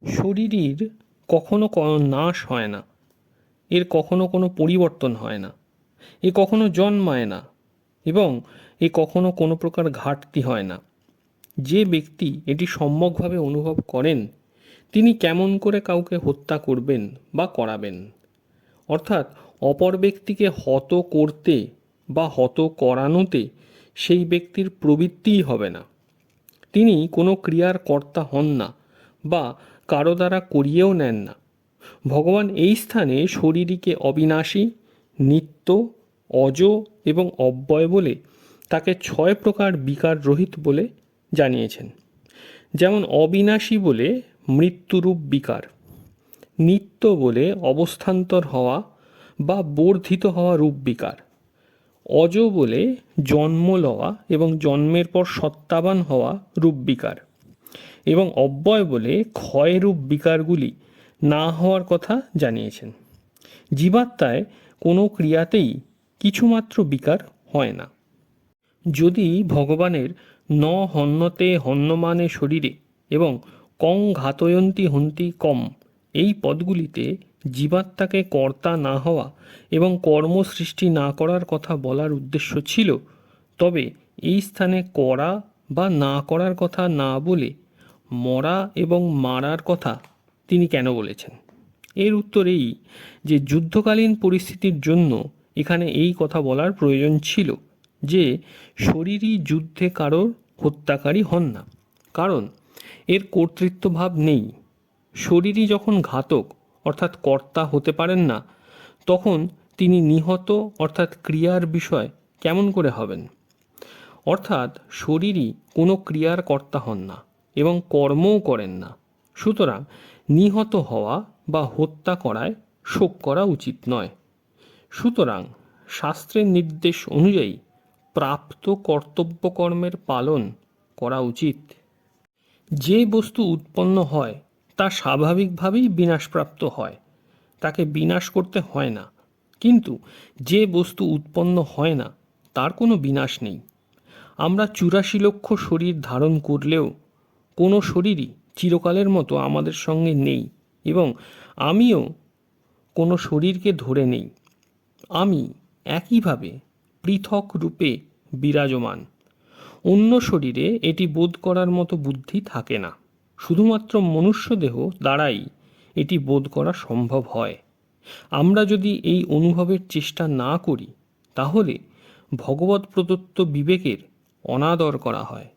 শরীরের কখনো নাশ হয় না, এর কখনো কোনো পরিবর্তন হয় না, এ কখনো জন্মায় না এবং এ কখনো কোনো প্রকার ঘাটতি হয় না। যে ব্যক্তি এটি সম্যকভাবে অনুভব করেন তিনি কেমন করে কাউকে হত্যা করবেন বা করাবেন, অর্থাৎ অপর ব্যক্তিকে হত করতে বা হত করানোতে সেই ব্যক্তির প্রবৃত্তিই হবে না। তিনি কোনো ক্রিয়ার কর্তা হন না বা কারো দ্বারা করিয়েও নেন না। ভগবান এই স্থানে শরীরীকে অবিনাশী, নিত্য, অজ এবং অব্যয় বলে তাকে 6 প্রকার বিকার রহিত বলে জানিয়েছেন। যেমন অবিনাশী বলে মৃত্যুরূপ বিকার, নিত্য বলে অবস্থান্তর হওয়া বা বর্ধিত হওয়া রূপ বিকার, অজ বলে জন্ম লওয়া এবং জন্মের পর সত্তাবান হওয়া রূপ বিকার, এবং অব্যয় বলে ক্ষয়রূপ বিকারগুলি না হওয়ার কথা জানিয়েছেন। জীবাত্মায় কোনো ক্রিয়াতেই কিছুমাত্র বিকার হয় না। যদি ভগবানের ন হন্যতে হন্যমানে শরীরে এবং কং ঘাতয়ন্তি হন্তি কম এই পদগুলিতে জীবাত্মাকে কর্তা না হওয়া এবং কর্ম সৃষ্টি না করার কথা বলার উদ্দেশ্য ছিল, তবে এই স্থানে করা বা না করার কথা না বলে মরা এবং মারার কথা তিনি কেন বলেছেন? এর উত্তর এই যে যুদ্ধকালীন পরিস্থিতির জন্য এখানে এই কথা বলার প্রয়োজন ছিল যে শরীরই যুদ্ধে কারোর হত্যাকারী হন না, কারণ এর কর্তৃত্বভাব নেই। শরীরই যখন ঘাতক অর্থাৎ কর্তা হতে পারেন না, তখন তিনি নিহত অর্থাৎ ক্রিয়ার বিষয় কেমন করে হবেন? অর্থাৎ শরীরই কোনো ক্রিয়ার কর্তা হন না এবং কর্মও করেন না। সুতরাং নিহত হওয়া বা হত্যা করায় শোক করা উচিত নয়। সুতরাং শাস্ত্রের নির্দেশ অনুযায়ী প্রাপ্ত কর্তব্য কর্মের পালন করা উচিত। যে বস্তু উৎপন্ন হয় তা স্বাভাবিকভাবেই বিনাশপ্রাপ্ত হয়, তাকে বিনাশ করতে হয় না। কিন্তু যে বস্তু উৎপন্ন হয় না তার কোনো বিনাশ নেই। আমরা 84 লক্ষ শরীর ধারণ করলেও কোনো শরীরই চিরকালের মতো আমাদের সঙ্গে নেই এবং আমিও কোনো শরীরকে ধরে নেই। আমি একইভাবে পৃথক রূপে বিরাজমান। অন্য শরীরে এটি বোধ করার মতো বুদ্ধি থাকে না। শুধুমাত্র মনুষ্যদেহ দ্বারাই এটি বোধ করা সম্ভব হয়। আমরা যদি এই অনুভবের চেষ্টা না করি তাহলে ভগবৎ প্রদত্ত বিবেকের অনাদর করা হয়।